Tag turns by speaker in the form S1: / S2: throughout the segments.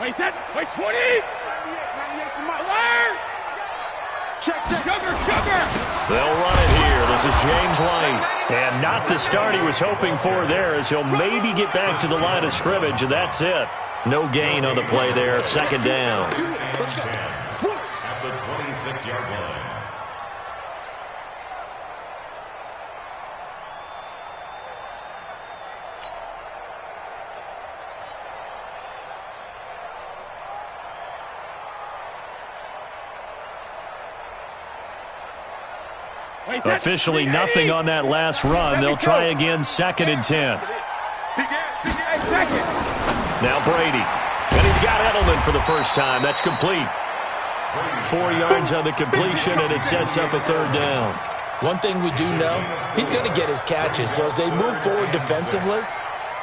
S1: Wait, 10. Wait, 20. Alert. Check. Cover.
S2: They'll run it here. This is James White. And not the start he was hoping for there, as he'll maybe get back to the line of scrimmage, and that's it. No gain on the play there. Second down.
S3: At the 26-yard line.
S2: Officially nothing on that last run. They'll try again, 2nd and 10. Now Brady. And he's got Edelman for the first time. That's complete. 4 yards on the completion, and it sets up a 3rd down.
S4: One thing we do know, he's going to get his catches. So as they move forward defensively,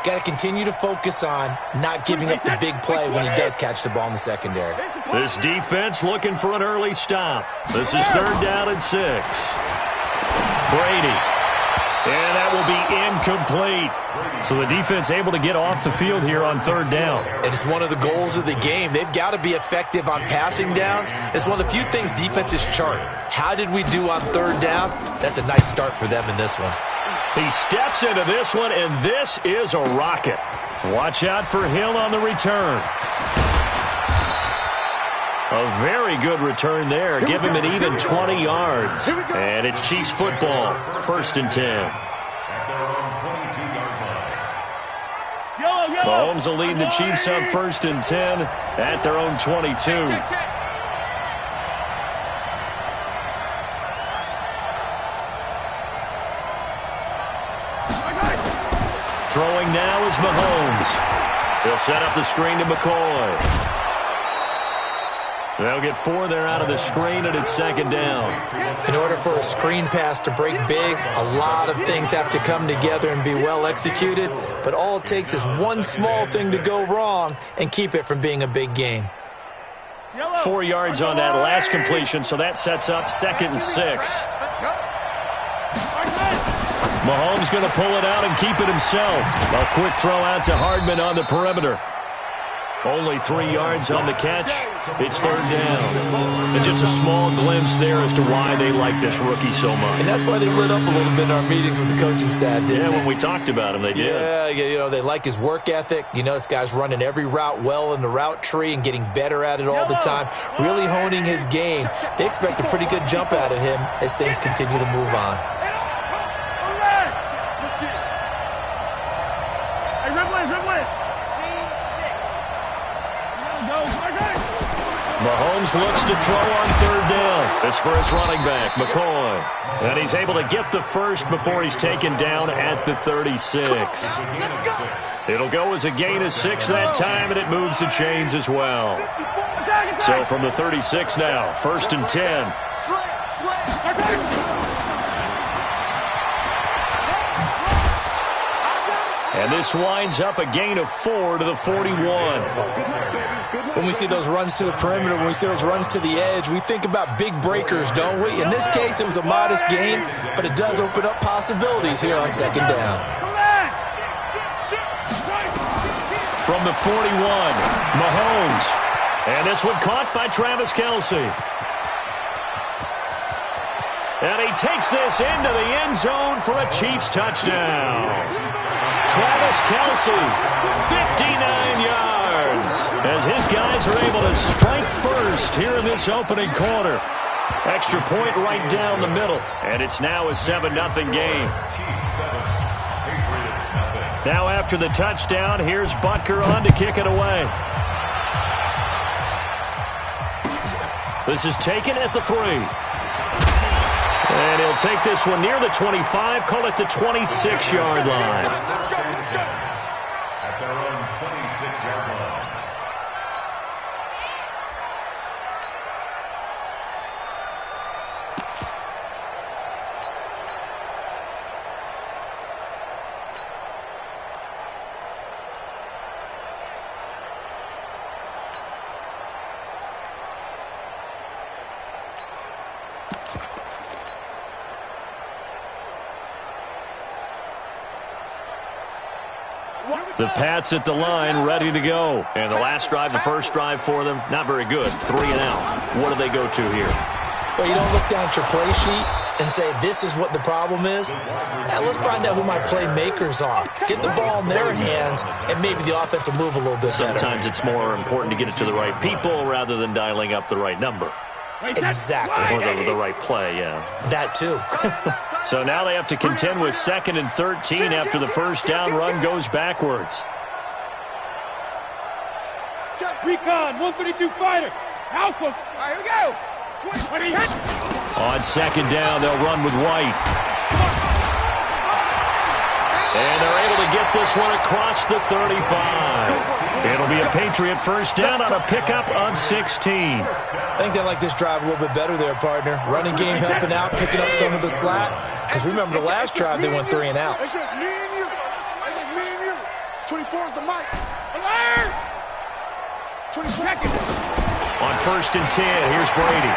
S4: got to continue to focus on not giving up the big play when he does catch the ball in the secondary.
S2: This defense looking for an early stop. This is 3rd down and 6. Brady. And that will be incomplete. So the defense able to get off the field here on 3rd down.
S4: It is one of the goals of the game. They've got to be effective on passing downs. It's one of the few things defenses chart. How did we do on 3rd down? That's a nice start for them in this one.
S2: He steps into this one, and this is a rocket. Watch out for Hill on the return. A very good return there. Give him an even 20 yards. And it's Chiefs football. 1st and 10. Mahomes will lead the Chiefs up 1st and 10 at their own 22. Throwing now is Mahomes. He'll set up the screen to McCoy. They'll get 4 there out of the screen, and it's 2nd down.
S4: In order for a screen pass to break big, a lot of things have to come together and be well executed. But all it takes is one small thing to go wrong and keep it from being a big game.
S2: 4 yards on that last completion, so that sets up 2nd and 6. Mahomes going to pull it out and keep it himself. A quick throw out to Hardman on the perimeter. Only 3 yards on the catch. It's 3rd down. And just a small glimpse there as to why they like this rookie so much.
S4: And that's why they lit up a little bit in our meetings with the coaching staff, didn't they?
S2: When we talked about him, they did.
S4: Yeah, you know, they like his work ethic. You know, this guy's running every route well in the route tree and getting better at it all the time, really honing his game. They expect a pretty good jump out of him as things continue to move on.
S2: Mahomes looks to throw on 3rd down. This for his running back, McCoy. And he's able to get the first before he's taken down at the 36. It'll go as a gain of 6 that time, and it moves the chains as well. So from the 36 now, 1st and 10. And this winds up a gain of 4 to the 41.
S4: When we see those runs to the perimeter, when we see those runs to the edge, we think about big breakers, don't we? In this case, it was a modest gain, but it does open up possibilities here on 2nd down.
S2: From the 41, Mahomes. And this one caught by Travis Kelce. And he takes this into the end zone for a Chiefs touchdown. Travis Kelce, 59 yards, as his guys are able to strike first here in this opening quarter. Extra point right down the middle, and it's now a 7-0 game. Now after the touchdown, here's Butker on to kick it away. This is taken at the 3. And he'll take this one near the 25, call it the 26-yard line.
S3: At their own 26-yard line.
S2: The Pats at the line, ready to go. And the last drive, the first drive for them, not very good. 3 and out. What do they go to here?
S4: Well, you don't look down at your play sheet and say, this is what the problem is. Now, let's find out who my playmakers are. Get the ball in their hands, and maybe the offense will move a little bit better.
S2: Sometimes it's more important to get it to the right people rather than dialing up the right number.
S4: Exactly.
S2: Or the right play, yeah.
S4: That too.
S2: So now they have to contend with 2nd and 13 after the first down run goes backwards.
S1: Recon, 132 fighter. Alpha. All right, here we go. 20 hit.
S2: On 2nd down, they'll run with White. And they're able to get this one across the 35. It'll be a Patriot first down on a pickup of 16.
S4: I think they like this drive a little bit better there, partner. Running game helping out, picking up some of the slack. Because remember, the last drive they went 3 and out.
S5: It's just me and you. It's just me and you. 24 is the mic. 20 seconds.
S2: On 1st and 10, here's Brady.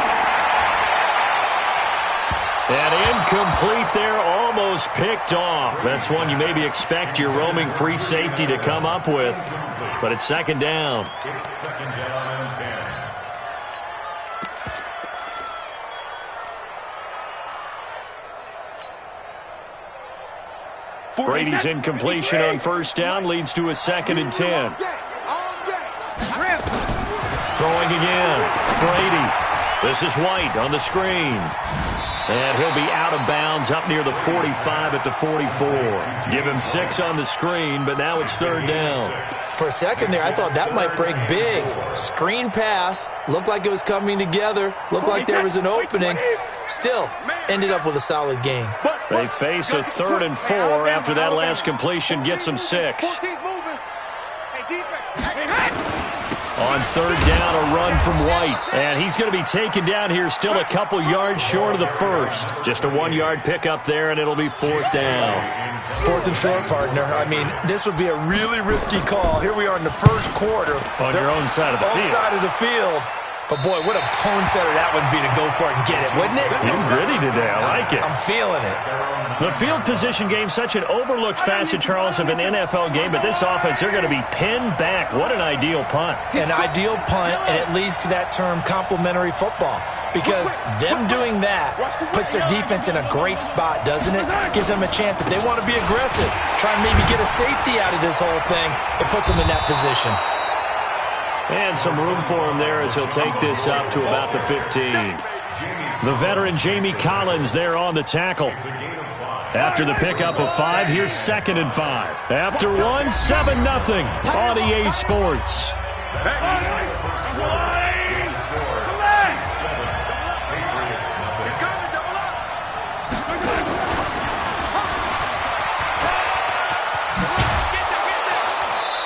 S2: And incomplete there, almost picked off. That's one you maybe expect your roaming free safety to come up with. But it's 2nd down.
S3: It's 2nd down and 10.
S2: Brady's incompletion on 1st down leads to a 2nd and 10. Throwing again. Brady. This is White on the screen. And he'll be out of bounds up near the 45 at the 44. Give him 6 on the screen, but now it's 3rd down.
S4: For a second there, I thought that might break big. Screen pass. Looked like it was coming together. Looked like there was an opening. Still, ended up with a solid gain.
S2: They face a 3rd and 4 after that last completion gets them 6. On 3rd down, a run from White. And he's going to be taken down here still a couple yards short of the first. Just a 1-yard pickup there, and it'll be 4th down.
S4: 4th and short, partner. I mean, this would be a really risky call. Here we are in the first quarter.
S2: On your own side of the field.
S4: On side of the field. But, boy, what a tone setter that would be to go for it and get it, wouldn't it?
S2: You're gritty today. I like it.
S4: I'm feeling it.
S2: The field position game, such an overlooked facet, Charles, of an NFL game. But this offense, they're going to be pinned back. What an ideal punt.
S4: An ideal punt, and it leads to that term complementary football. Because them doing that puts their defense in a great spot, doesn't it? Gives them a chance. If they want to be aggressive, try and maybe get a safety out of this whole thing, it puts them in that position.
S2: And some room for him there as he'll take this up to about the 15. The veteran Jamie Collins there on the tackle. After the pickup of 5, here's 2nd and 5. After 1, 7-0 on EA Sports.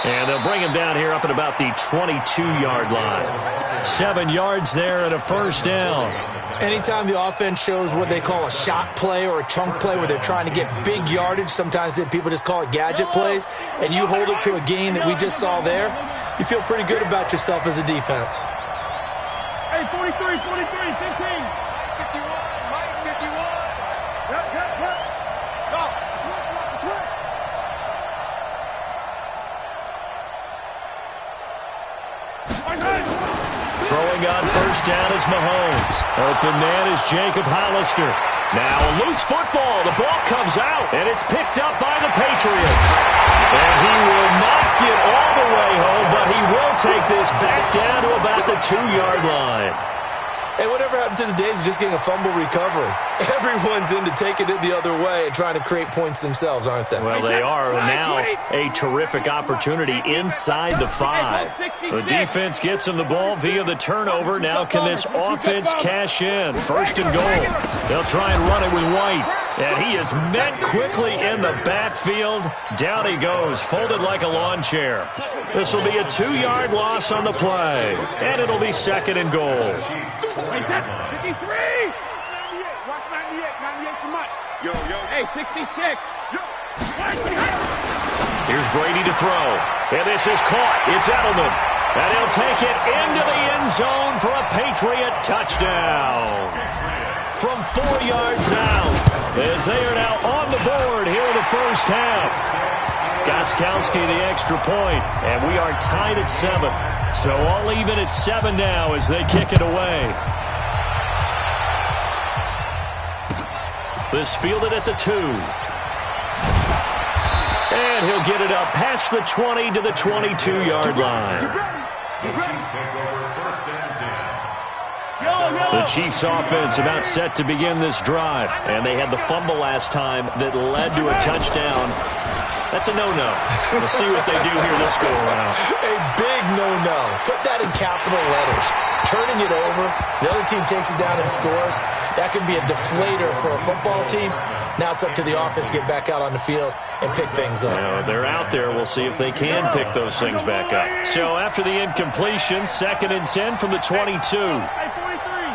S2: And they'll bring him down here up at about the 22-yard line. 7 yards there and a first down.
S4: Anytime the offense shows what they call a shot play or a chunk play where they're trying to get big yardage, sometimes people just call it gadget plays, and you hold it to a gain that we just saw there, you feel pretty good about yourself as a defense.
S1: Hey, 43, 43, 15. 51, Mike, 51. Yep. No, twist.
S2: Throwing on first down is Mahomes. Open man is Jacob Hollister. Now a loose football. The ball comes out, and it's picked up by the Patriots. And he will not get all the way home, but he will take this back down to about the 2-yard line.
S4: Hey, whatever happened to the days of just getting a fumble recovery? Everyone's into taking it the other way and trying to create points themselves, aren't they?
S2: Well, they are. Now a terrific opportunity inside the 5. The defense gets him the ball via the turnover. Now can this offense cash in? 1st and goal. They'll try and run it with White. And he is met quickly in the backfield. Down he goes, folded like a lawn chair. This will be a 2-yard loss on the play. And it'll be 2nd and goal.
S1: 53! 98,
S5: watch 98 for Mike. Yo.
S1: Hey, 66.
S5: Yo.
S2: Here's Brady to throw. And this is caught. It's Edelman. And he'll take it into the end zone for a Patriot touchdown. From 4 yards out, as they are now on the board here in the first half. Gostkowski the extra point, and we are tied at 7. So all even at 7 now as they kick it away. This fielded at the 2. And he'll get it up past the 20 to the 22-yard line. The Chiefs offense about set to begin this drive. And they had the fumble last time that led to a touchdown. That's a no-no. We'll see what they do here this go-around.
S4: A big no-no. Put that in capital letters. Turning it over, the other team takes it down and scores. That can be a deflator for a football team. Now it's up to the offense to get back out on the field and pick things up.
S2: Now, they're out there. We'll see if they can pick those things back up. So after the incompletion, 2nd and 10 from the 22.
S1: Hey, 43.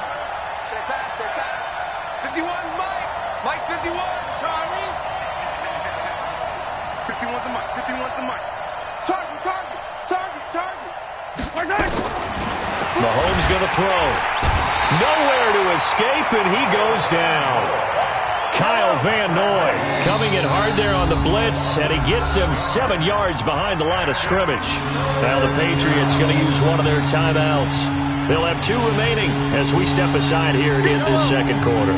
S1: Check back. 51, Mike. Mike, 51. Charlie. 51's the Mike. 51's the Mike. Target.
S2: Mahomes going to throw. Nowhere to escape, and he goes down. Kyle Van Noy coming in hard there on the blitz, and he gets him 7 yards behind the line of scrimmage. Now the Patriots going to use one of their timeouts. They'll have 2 remaining as we step aside here in this second quarter.
S1: 15.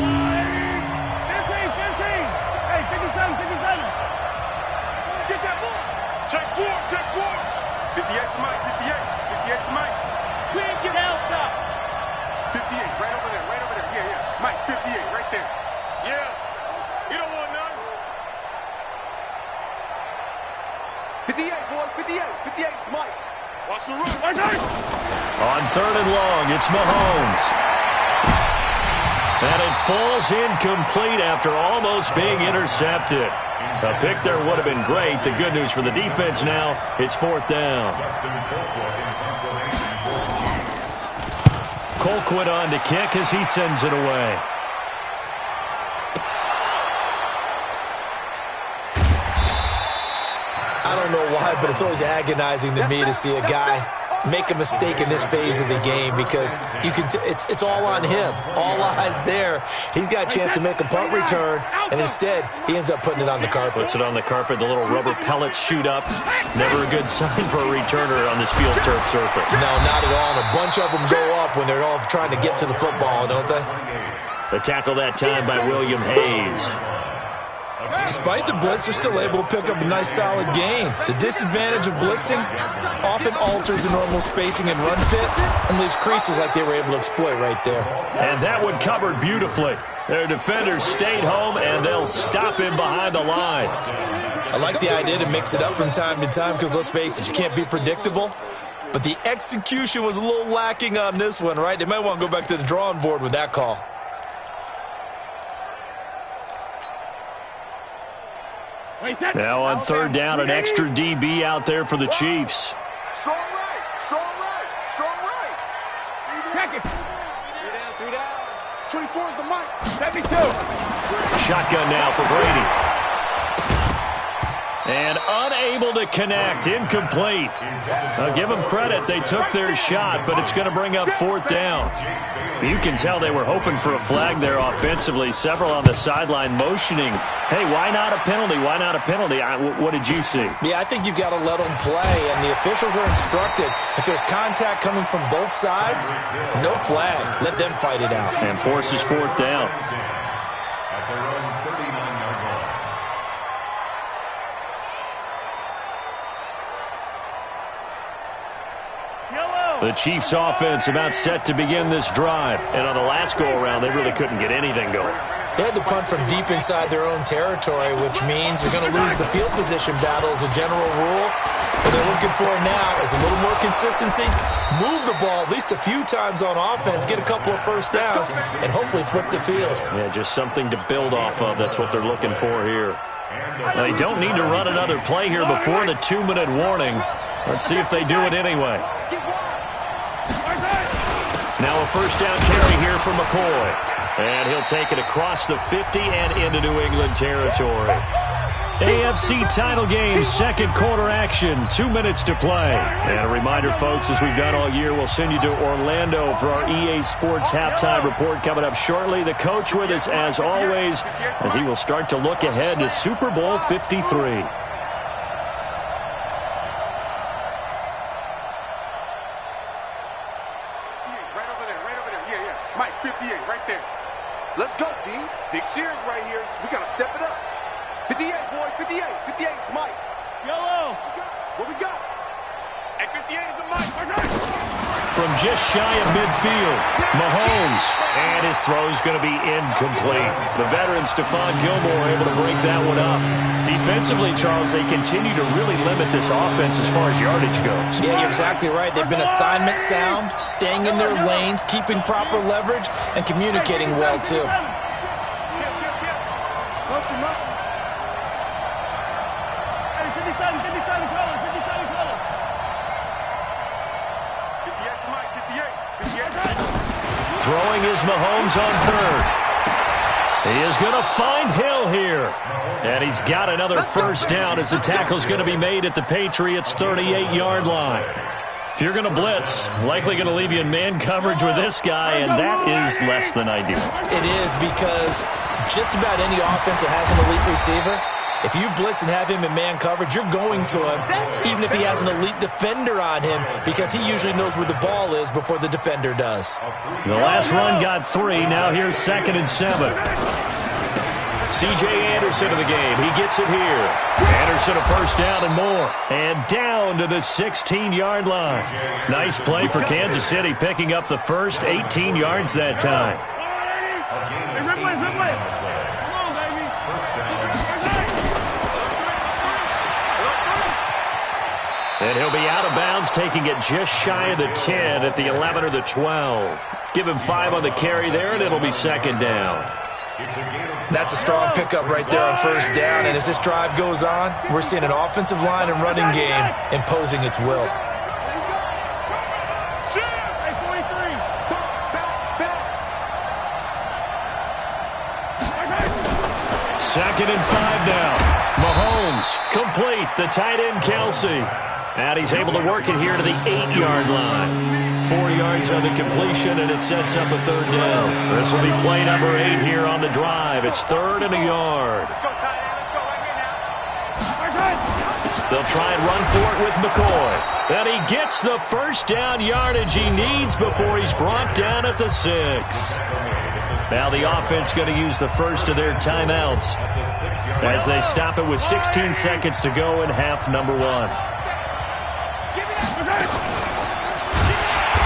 S1: Hey, 57. Get that ball. Check 4. 58 to Mike. 58 to Mike. Quick, get out top. 58, right over there. Yeah. Mike, 58, right there. Yeah. You don't want none. 58, boys. 58 to Mike. Watch the run.
S2: On 3rd and long, it's Mahomes. And it falls incomplete after almost being intercepted. A pick there would have been great. The good news for the defense now, it's 4th down. Colquitt on to kick as he sends it away.
S4: I don't know why, but it's always agonizing to me to see a guy make a mistake in this phase of the game because you can. It's all on him. All eyes there. He's got a chance to make a punt return, and instead he ends up putting it on the carpet.
S2: Puts it on the carpet. The little rubber pellets shoot up. Never a good sign for a returner on this field turf surface.
S4: No, not at all. And a bunch of them go up when they're all trying to get to the football, don't they?
S2: The tackle that time by William Hayes.
S4: Despite the blitz, they're still able to pick up a nice, solid gain. The disadvantage of blitzing often alters the normal spacing and run fits and leaves creases like they were able to exploit right there.
S2: And that one covered beautifully. Their defenders stayed home, and they'll stop him behind the line.
S4: I like the idea to mix it up from time to time because, let's face it, you can't be predictable. But the execution was a little lacking on this one, right? They might want to go back to the drawing board with that call.
S2: Now on 3rd down, an extra DB out there for the Chiefs.
S1: Strong right. Check it. 3 down. 24 is the Mike. 72.
S2: Shotgun now for Brady. And unable to connect, incomplete. I'll give them credit. They took their shot, but it's going to bring up 4th down. You can tell they were hoping for a flag there offensively. Several on the sideline motioning. Hey, why not a penalty? Why not a penalty? What did you see?
S4: Yeah, I think you've got to let them play, and the officials are instructed. If there's contact coming from both sides, no flag. Let them fight it out.
S2: And forces 4th down. The Chiefs offense about set to begin this drive. And on the last go-around, they really couldn't get anything going.
S4: They had to punt from deep inside their own territory, which means they're going to lose the field position battle as a general rule. What they're looking for now is a little more consistency, move the ball at least a few times on offense, get a couple of first downs, and hopefully flip the field.
S2: Yeah, just something to build off of. That's what they're looking for here. Now, they don't need to run another play here before the 2-minute warning. Let's see if they do it anyway. Now a first down carry here for McCoy. And he'll take it across the 50 and into New England territory. AFC title game, second quarter action, 2 minutes to play. And a reminder, folks, as we've done all year, we'll send you to Orlando for our EA Sports halftime report coming up shortly. The coach with us, as always, as he will start to look ahead to Super Bowl 53.
S5: there. Let's go, D. Big series right here. We got to step it up. 58, boys. 58. 58 is Mike.
S1: Yellow.
S5: What we got?
S1: At 58 is a Mike.
S2: From just shy of midfield, Mahomes. And his throw's going to be incomplete. The veteran Stephon Gilmore able to break that one up. Defensively, Charles, they continue to really limit this offense as far as yardage goes.
S4: Yeah, you're exactly right. They've been assignment sound, staying in their lanes, keeping proper leverage, and communicating well, too.
S5: Motion, motion.
S1: Hey, 57 colors, 57 colors.
S5: 58 to Mike. 58. 58.
S2: Throwing is Mahomes on third. He is going to find Hill here. And he's got another first down as the tackle's going to be made at the Patriots' 38-yard line. If you're going to blitz, likely going to leave you in man coverage with this guy, and that is less than ideal.
S4: It is, because just about any offense that has an elite receiver, if you blitz and have him in man coverage, you're going to him, even if he has an elite defender on him, because he usually knows where the ball is before the defender does.
S2: The last run got 3. Now here's 2nd and 7. C.J. Anderson of the game. He gets it here. Anderson a first down and more. And down to the 16-yard line. Nice play for Kansas City, picking up the first 18 yards that time.
S1: Hey, Ripley. Come on, baby.
S2: And he'll be out of bounds, taking it just shy of the 10 at the 11 or the 12. Give him 5 on the carry there, and it'll be 2nd down.
S4: That's a strong pickup right there on first down, and as this drive goes on, we're seeing an offensive line and running game imposing its will.
S1: Hey, 43.
S2: 2nd and 5 now. Mahomes, complete, the tight end Kelsey. And he's able to work it here to the 8-yard line. 4 yards on the completion, and it sets up a 3rd down. This will be play number 8 here on the drive. It's 3rd and a yard.
S1: Let's go, tight end. Let's go right here now.
S2: They'll try and run for it with McCoy. And he gets the first down yardage he needs before he's brought down at the 6. Now the offense going to use the first of their timeouts as they stop it with 16 seconds to go in half number 1.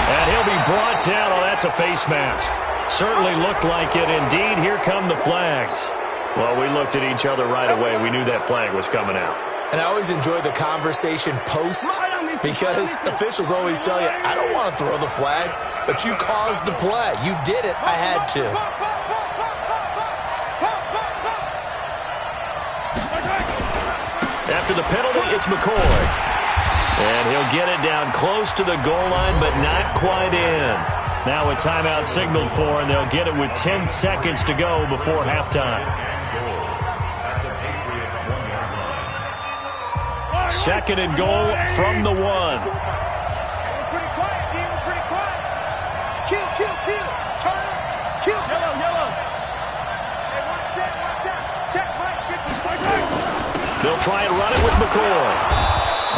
S2: And he'll be brought down. Oh, that's a face mask. Certainly looked like it. Indeed, here come the flags. Well, we looked at each other right away. We knew that flag was coming out.
S4: And I always enjoy the conversation post, because officials always tell you, I don't want to throw the flag, but you caused the play. You did it. I had to.
S2: After the penalty, it's McCoy. And he'll get it down close to the goal line, but not quite in. Now a timeout signaled for, and they'll get it with 10 seconds to go before halftime. 2nd and goal from the 1.
S5: We're pretty quiet, D. We're pretty quiet. Kill. Turn up. Kill.
S1: Yellow.
S5: Hey, one set. Check, Mike.
S2: They'll try and run it with McCoy.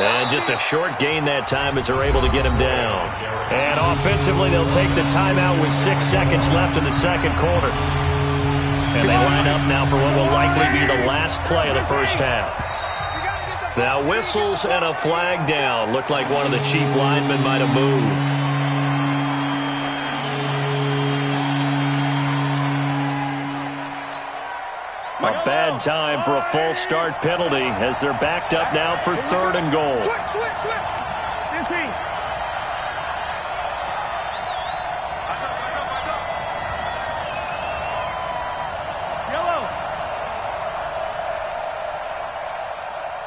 S2: And just a short gain that time as they're able to get him down. And offensively, they'll take the timeout with 6 seconds left in the 2nd quarter. And they line up now for what will likely be the last play of the first half. Now whistles and a flag down. Looked like one of the chief linemen might have moved. A bad time for a false start penalty as they're backed up now for 3rd and goal.
S5: Switch.
S1: 15.
S5: Back up.
S1: Yellow.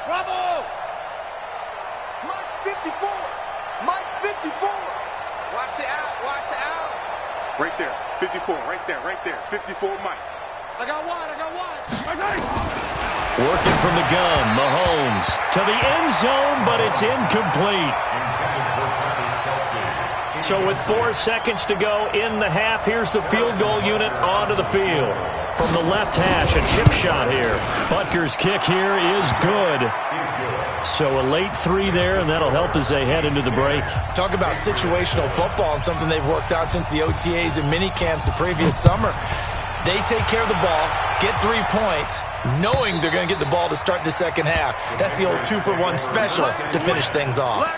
S5: Bravo. Mike's 54. Watch the out. Right there. 54. Right there. 54, Mike. I got one.
S2: Working from the gun, Mahomes to the end zone, but it's incomplete. So with 4 seconds to go in the half, here's the field goal unit onto the field. From the left hash, a chip shot here. Butker's kick here is good. So a late 3 there, and that'll help as they head into the break.
S4: Talk about situational football and something they've worked on since the OTAs and mini camps the previous summer. They take care of the ball, get 3 points, knowing they're going to get the ball to start the second half. That's the old 2-for-1 special to finish things off.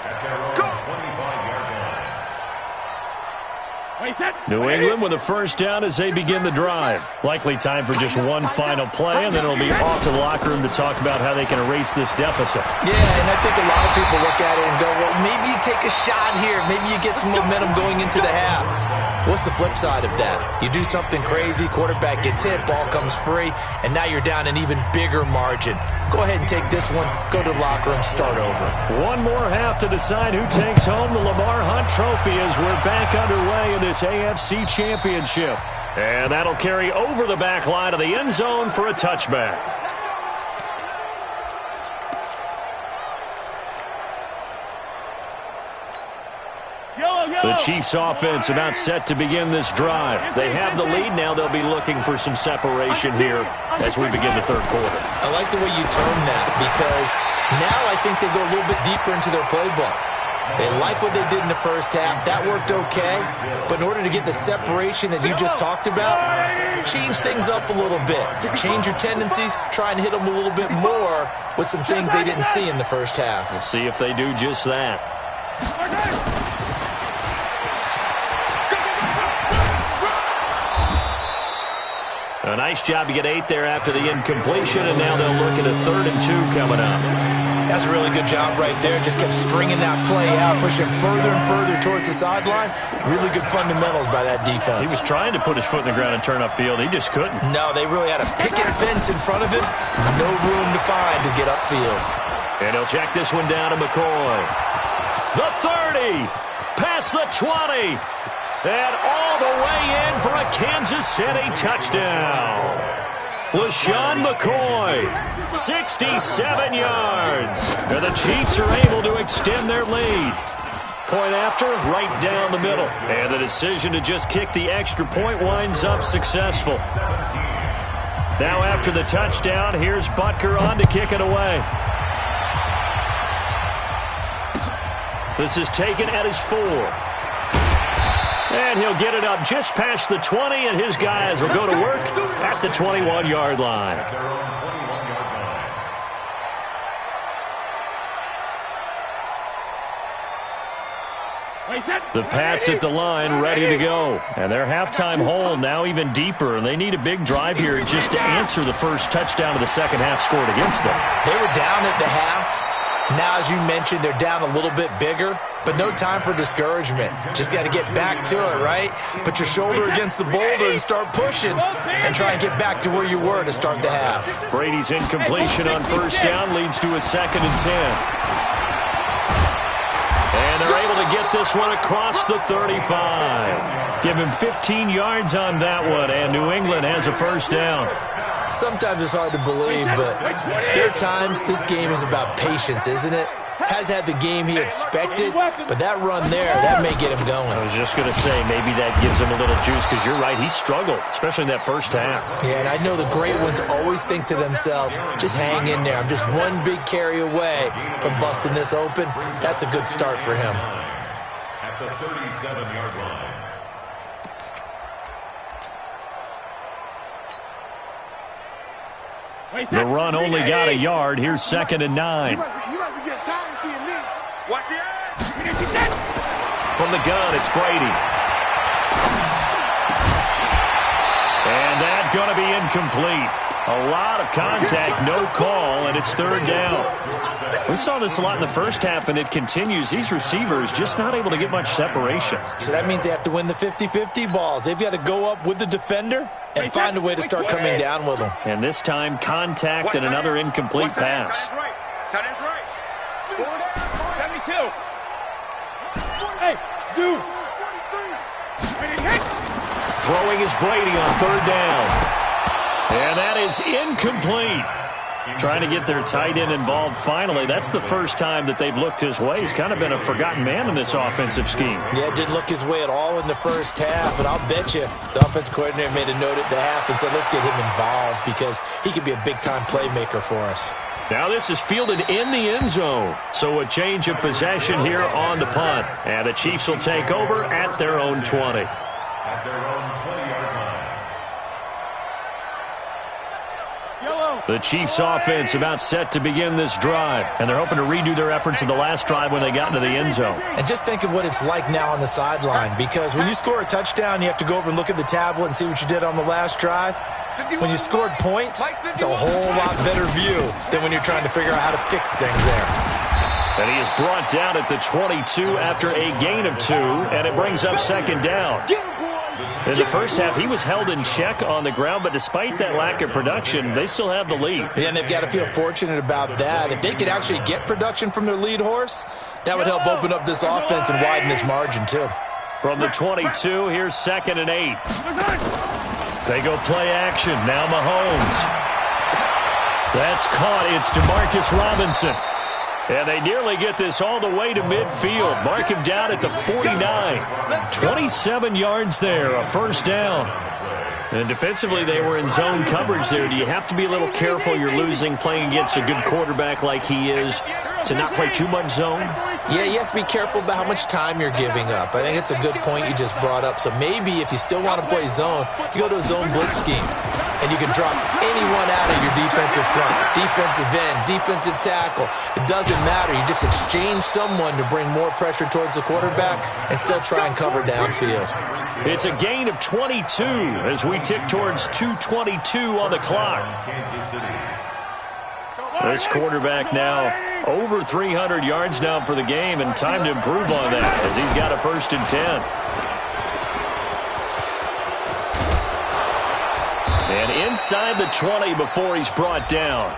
S2: New England with a first down as they begin the drive. Likely time for just one final play, and then it'll be off to the locker room to talk about how they can erase this deficit.
S4: Yeah, and I think a lot of people look at it and go, well, maybe you take a shot here. Maybe you get some momentum going into the half. What's the flip side of that? You do something crazy, quarterback gets hit, ball comes free, and now you're down an even bigger margin. Go ahead and take this one, go to the locker room, start over.
S2: One more half to decide who takes home the Lamar Hunt Trophy as we're back underway in this AFC Championship. And that'll carry over the back line of the end zone for a touchback. The Chiefs offense about set to begin this drive. They have the lead now. They'll be looking for some separation here as we begin the third quarter.
S4: I like the way you term that because now I think they go a little bit deeper into their playbook. They like what they did in the first half. That worked okay. But in order to get the separation that you just talked about, change things up a little bit. Change your tendencies. Try and hit them a little bit more with some things they didn't see in the first half.
S2: We'll see if they do just that. A nice job to get 8 there after the incompletion, and now they'll look at a 3rd and 2 coming up.
S4: That's a really good job right there. Just kept stringing that play out, pushing further and further towards the sideline. Really good fundamentals by that defense.
S2: He was trying to put his foot in the ground and turn upfield. He just couldn't.
S4: No, they really had a picket fence in front of him. No room to find to get upfield.
S2: And he'll check this one down to McCoy. The 30, past the 20. And all the way in for a Kansas City touchdown. LaShawn McCoy, 67 yards. And the Chiefs are able to extend their lead. Point after, right down the middle. And the decision to just kick the extra point winds up successful. Now after the touchdown, here's Butker on to kick it away. This is taken at his 4. And he'll get it up just past the 20, and his guys will go to work at the 21-yard line. The Pats at the line ready to go. And their halftime hole now even deeper, and they need a big drive here just to answer the first touchdown of the second half scored against them.
S4: They were down at the half. Now, as you mentioned, they're down a little bit bigger, but no time for discouragement. Just got to get back to it, right? Put your shoulder against the boulder and start pushing and try and get back to where you were to start the half.
S2: Brady's incompletion on first down leads to a 2nd and 10. And they're able to get this one across the 35. Give him 15 yards on that one, and New England has a first down.
S4: Sometimes it's hard to believe, but there are times this game is about patience, isn't it? Has had the game he expected, but that run there, that may get him going.
S2: I was just going to say, maybe that gives him a little juice, because you're right, he struggled, especially in that first half.
S4: Yeah, and I know the great ones always think to themselves, just hang in there. I'm just one big carry away from busting this open. That's a good start for him.
S3: At the 37-yard line.
S2: The run only got a yard. Here's 2nd and 9.
S5: You must be getting tired of seeing me. Watch the edge.
S2: From the gun, it's Brady. And that's going to be incomplete. A lot of contact, no call, and it's 3rd down. We saw this a lot in the first half, and it continues. These receivers just not able to get much separation.
S4: So that means they have to win the 50-50 balls. They've got to go up with the defender and find a way to start coming down with them.
S2: And this time, contact and another incomplete pass.
S5: Tight end's right.
S1: 72. Hey, dude.
S2: Throwing is Brady on 3rd down. And that is incomplete. Trying to get their tight end involved finally. That's the first time that they've looked his way. He's kind of been a forgotten man in this offensive scheme.
S4: Yeah, didn't look his way at all in the first half, but I'll bet you the offense coordinator made a note at the half and said, let's get him involved because he could be a big-time playmaker for us.
S2: Now this is fielded in the end zone. So a change of possession here on the punt. And the Chiefs will take over at their own 20.
S3: At their own 20-yard line.
S2: The Chiefs offense about set to begin this drive. And they're hoping to redo their efforts in the last drive when they got into the end zone.
S4: And just think of what it's like now on the sideline, because when you score a touchdown, you have to go over and look at the tablet and see what you did on the last drive. When you scored points, it's a whole lot better view than when you're trying to figure out how to fix things there.
S2: And he is brought down at the 22 after a gain of 2, and it brings up second down. In the first half, he was held in check on the ground, but despite that lack of production, they still have the lead.
S4: Yeah, and they've got to feel fortunate about that. If they could actually get production from their lead horse, that would help open up this offense and widen this margin, too.
S2: From the 22, here's 2nd and 8. They go play action. Now Mahomes. That's caught. It's DeMarcus Robinson. And they nearly get this all the way to midfield. Mark him down at the 49. 27 yards there, a first down. And defensively, they were in zone coverage there. Do you have to be a little careful? You're losing playing against a good quarterback like he is to not play too much zone?
S4: Yeah, you have to be careful about how much time you're giving up. I think it's a good point you just brought up. So maybe if you still want to play zone, you go to a zone blitz scheme. And you can drop anyone out of your defensive front, defensive end, defensive tackle. It doesn't matter. You just exchange someone to bring more pressure towards the quarterback and still try and cover downfield.
S2: It's a gain of 22 as we tick towards 2:22 on the clock. This quarterback now over 300 yards now for the game, and time to improve on that as he's got a 1st and 10. And inside the 20 before he's brought down.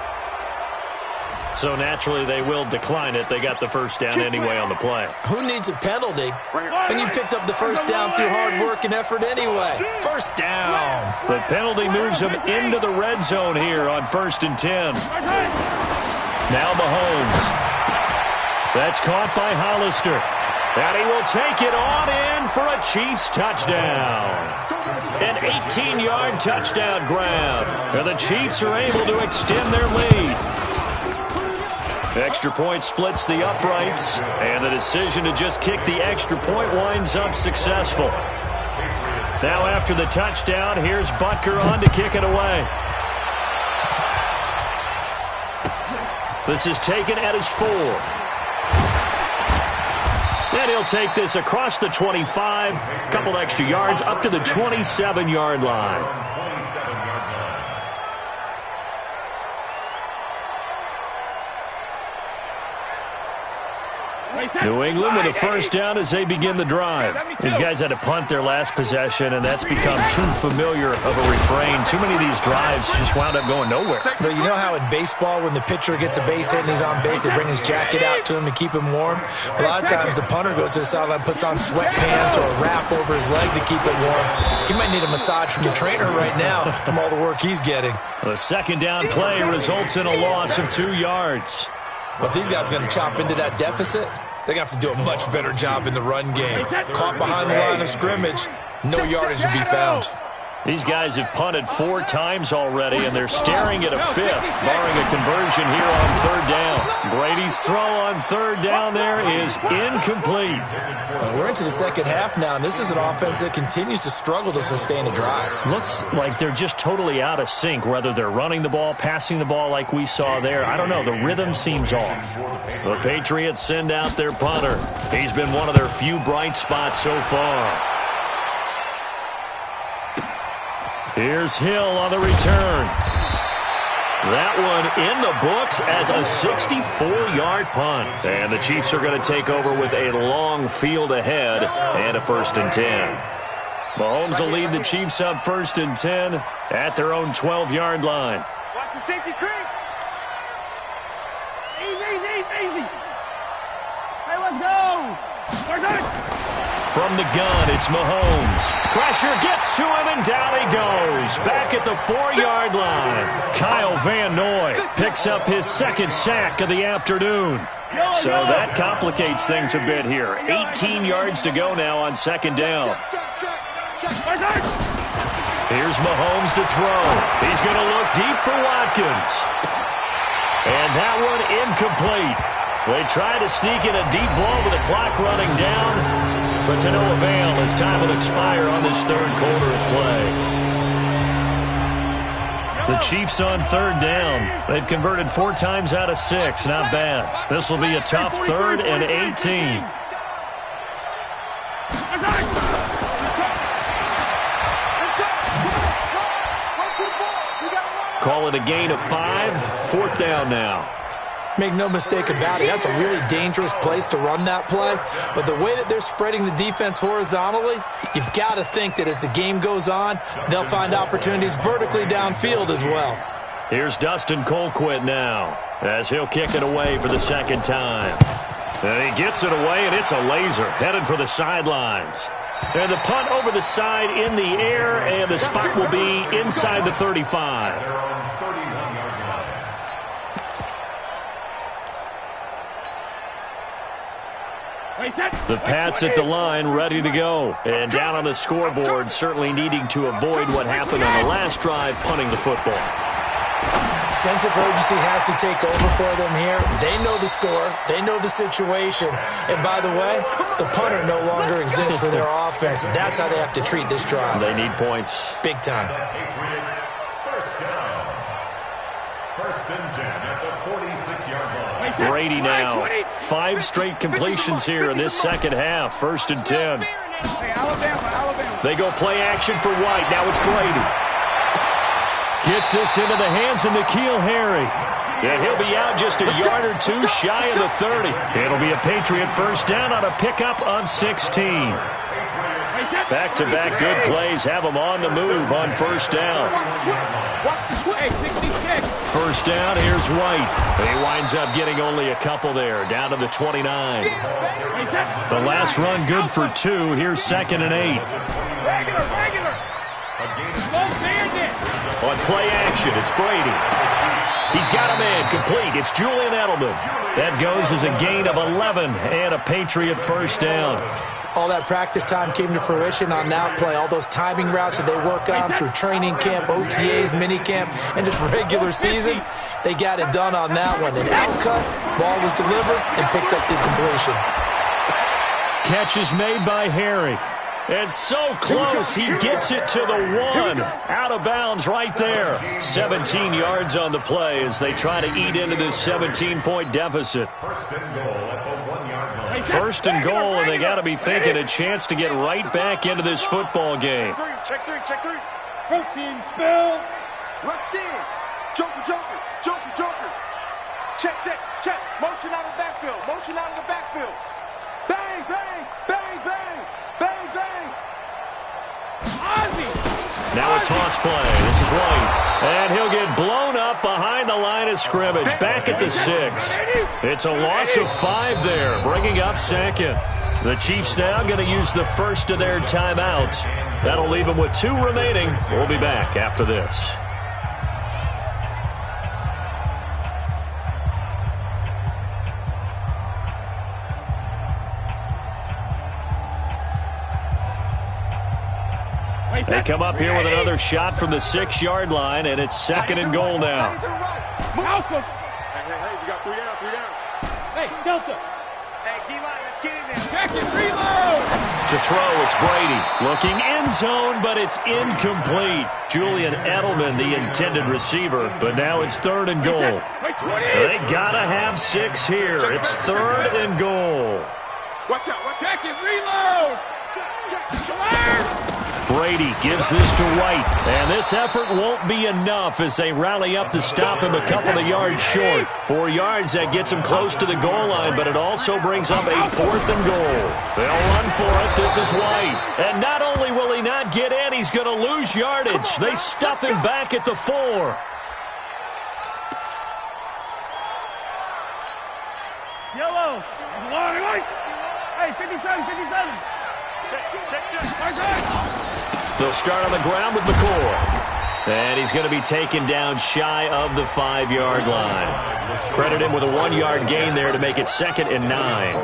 S2: So naturally they will decline it. They got the first down anyway on the play.
S4: Who needs a penalty when you picked up the first down through hard work and effort anyway? First down.
S2: The penalty moves him into the red zone here on 1st and 10. Now Mahomes. That's caught by Hollister. And he will take it on in for a Chiefs touchdown. An 18-yard touchdown grab. And the Chiefs are able to extend their lead. Extra point splits the uprights. And the decision to just kick the extra point winds up successful. Now after the touchdown, here's Butker on to kick it away. This is taken at his 4. And he'll take this across the 25, a couple extra yards, up to the 27-yard line. New England with a first down as they begin the drive. These guys had to punt their last possession, and that's become too familiar of a refrain. Too many of these drives just wound up going nowhere.
S4: But you know how in baseball, when the pitcher gets a base hit and he's on base, they bring his jacket out to him to keep him warm? A lot of times the punter goes to the sideline, puts on sweatpants or a wrap over his leg to keep it warm. He might need a massage from the trainer right now from all the work he's getting.
S2: The second down play results in a loss of 2 yards.
S4: But these guys are going to chop into that deficit. They're going to have to do a much better job in the run game. Caught behind the line of scrimmage, no yardage to be found.
S2: These guys have punted 4 times already, and they're staring at a 5th, barring a conversion here on 3rd down. Brady's throw on 3rd down there is incomplete.
S4: We're into the second half now, and this is an offense that continues to struggle to sustain a drive.
S2: Looks like they're just totally out of sync, whether they're running the ball, passing the ball like we saw there. I don't know. The rhythm seems off. The Patriots send out their punter. He's been one of their few bright spots so far. Here's Hill on the return. That one in the books as a 64-yard punt. And the Chiefs are going to take over with a long field ahead and a 1st and 10. Mahomes will lead the Chiefs up 1st and 10 at their own 12-yard line.
S1: Watch the safety creep. Easy. Hey, let's go.
S2: From the gun, it's Mahomes. Pressure gets to him, and down he goes. Back at the 4-yard line. Kyle Van Noy picks up his second sack of the afternoon. So that complicates things a bit here. 18 yards to go now on second down. Here's Mahomes to throw. He's going to look deep for Watkins. And that one incomplete. They try to sneak in a deep ball with the clock running down, but to no avail as time will expire on this third quarter of play. The Chiefs on third down. They've converted 4 times out of 6. Not bad. This will be a tough 3rd and 18. Call it a gain of 5. 4th down now.
S4: Make no mistake about it, that's a really dangerous place to run that play. But the way that they're spreading the defense horizontally, you've got to think that as the game goes on, they'll find opportunities vertically downfield as well.
S2: Here's Dustin Colquitt now, as he'll kick it away for the second time. And he gets it away, and it's a laser, headed for the sidelines. And the punt over the side in the air, and the spot will be inside the 35. The Pats at the line, ready to go. And down on the scoreboard, certainly needing to avoid what happened on the last drive, punting the football.
S4: Sense of urgency has to take over for them here. They know the score. They know the situation. And by the way, the punter no longer exists for their offense. That's how they have to treat this drive.
S2: They need points.
S4: Big time.
S3: First down. First and 10 at the 46-yard line.
S2: Brady now. 5 straight completions here in this second half. First and 10. They go play action for White. Now it's Brady. Gets this into the hands of N'Keal Harry. And he'll be out just a yard or 2 shy of the 30. It'll be a Patriot first down on a pickup of 16. Back-to-back good plays have them on the move on first down. First down, here's White. He winds up getting only a couple there, down to the 29. The last run good for 2. Here's second and 8. On play action, it's Brady. He's got a man complete. It's Julian Edelman. That goes as a gain of 11 and a Patriot first down.
S4: All that practice time came to fruition on that play. All those timing routes that they work on through training camp, OTAs, minicamp, and just regular season, they got it done on that one. An outcut, ball was delivered, and picked up the completion.
S2: Catch is made by Harry. And so close, he gets it to the 1. Out of bounds right there. 17 yards on the play as they try to eat into this 17-point deficit.
S3: First and goal at the 1-yard line.
S2: First and goal, and they got to be thinking a chance to get right back into this football game.
S5: Check three.
S1: Protein spill.
S5: Rush in. Joker. Check. Motion out of the backfield. Bang.
S2: Now a toss play. This is White. And he'll get blown up behind the line of scrimmage. Back at the 6. It's a loss of 5 there, bringing up second. The Chiefs now going to use the first of their timeouts. That'll leave them with 2 remaining. We'll be back after this. They come up here with another shot from the 6-yard line, and it's second and goal now.
S1: Malcolm.
S5: Hey, we got 3 down.
S1: Hey, Delta.
S5: Hey, D-line, let's get in there.
S1: Back and reload.
S2: To throw, it's Brady. Looking end zone, but it's incomplete. Julian Edelman, the intended receiver, but now it's third and goal. They gotta have 6 here. It's third and goal.
S5: Watch out.
S1: Check and reload.
S2: Brady gives this to White, and this effort won't be enough as they rally up to stop him a couple of yards short. 4 yards, that gets him close to the goal line, but it also brings up a 4th and goal. They'll run for it. This is White. And not only will he not get in, he's going to lose yardage. They stuff him back at the 4.
S1: Yellow. Hey, 57.
S2: They'll start on the ground with McCoy. And he's going to be taken down shy of the 5-yard line. Credit him with a 1-yard gain there to make it 2nd and 9.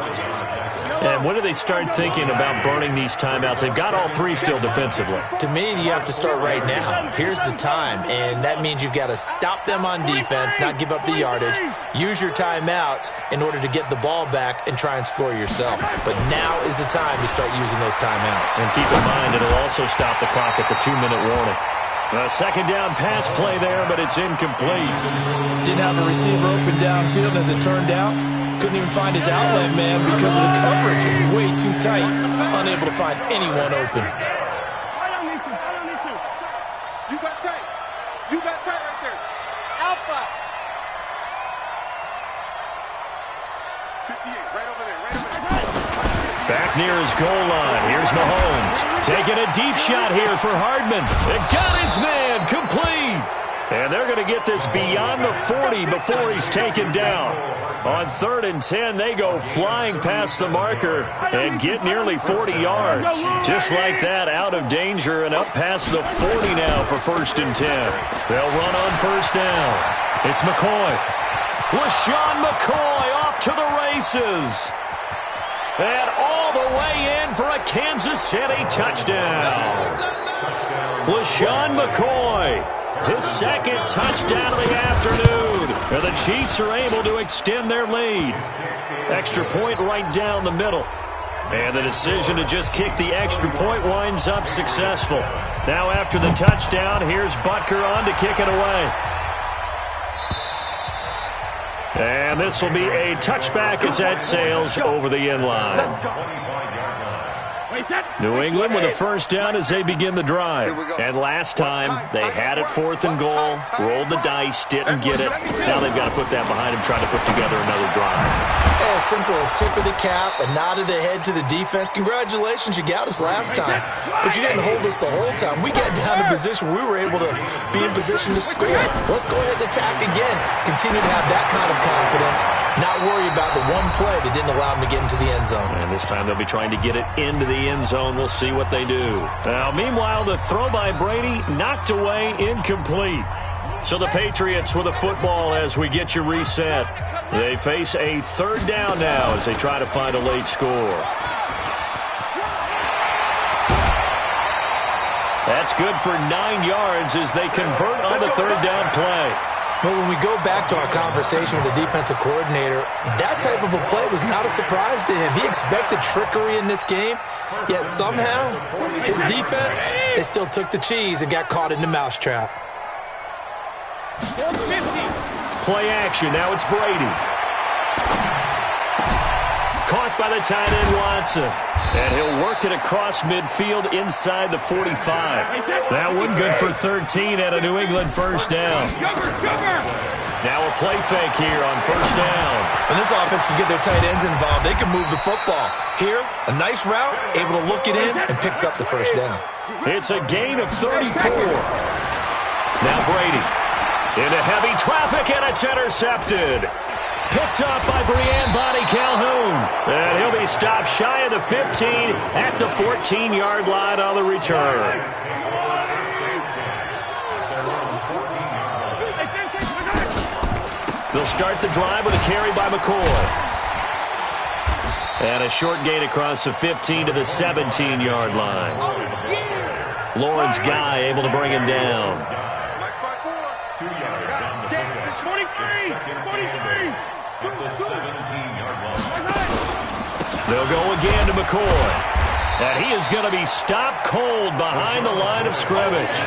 S2: And when do they start thinking about burning these timeouts? They've got all 3 still defensively.
S4: To me, you have to start right now. Here's the time, and that means you've got to stop them on defense, not give up the yardage, use your timeouts in order to get the ball back and try and score yourself. But now is the time to start using those timeouts.
S2: And keep in mind, it'll also stop the clock at the 2-minute warning. A 2nd down pass play there, but it's incomplete.
S4: Didn't have a receiver open downfield, and as it turned out, couldn't even find his outlet man because of the coverage. It was way too tight, unable to find anyone open.
S5: You got tight. You got tight right there. Alpha. 58, right over there, right over there.
S2: Back near his goal line. Here's Mahomes. Taking a deep shot here for Hardman. It got his man complete. And they're going to get this beyond the 40 before he's taken down. On 3rd and 10, they go flying past the marker and get nearly 40 yards. Just like that, out of danger and up past the 40 now for 1st and 10. They'll run on 1st down. It's McCoy. LaShawn McCoy off to the races. And all the way in for a Kansas City touchdown. LaShawn McCoy, his 2nd touchdown of the afternoon. And the Chiefs are able to extend their lead. Extra point right down the middle. And the decision to just kick the extra point winds up successful. Now after the touchdown, here's Butker on to kick it away. And this will be a touchback as that sails over the end line. New England with a 1st down as they begin the drive. And last time, they had it 4th and goal, rolled the dice, didn't get it. Now they've got to put that behind them, trying to put together another drive.
S4: A simple tip of the cap, a nod of the head to the defense. Congratulations, you got us last time. But you didn't hold us the whole time. We got down to position where we were able to be in position to score. Let's go ahead and attack again. Continue to have that kind of confidence. Not worry about the one play that didn't allow them to get into the end zone.
S2: And this time they'll be trying to get it into the end zone. We'll see what they do. Now, meanwhile, the throw by Brady knocked away, incomplete. So the Patriots with a football as we get you reset. They face a 3rd down now as they try to find a late score. That's good for 9 yards as they convert on the 3rd down play.
S4: But when we go back to our conversation with the defensive coordinator, that type of a play was not a surprise to him. He expected trickery in this game, yet somehow his defense, they still took the cheese and got caught in the mousetrap.
S2: Play action. Now it's Brady. Caught by the tight end Watson. And he'll work it across midfield inside the 45. That one good for 13 at a New England 1st down. Now a play fake here on 1st down.
S4: And this offense can get their tight ends involved. They can move the football. Here, a nice route, able to look it in, and picks up the 1st down.
S2: It's a gain of 34. Now Brady. Into heavy traffic, and it's intercepted. Picked up by Brian Bonnie Calhoun. And he'll be stopped shy of the 15 at the 14-yard line on the return. They'll start the drive with a carry by McCoy. And a short gain across the 15 to the 17-yard line. Lawrence Guy able to bring him down.
S3: 2 yards on the play. 43. At the 17-yard line.
S2: They'll go again to McCoy. And he is going to be stopped cold behind the line of scrimmage.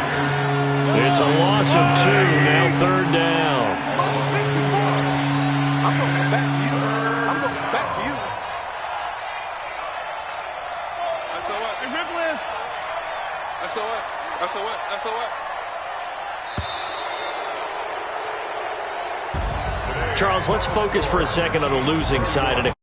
S2: It's a loss of 2, now 3rd down.
S5: I'm going back to you. I'm going back to you. SOS.
S2: Charles, let's focus for a second on the losing side. And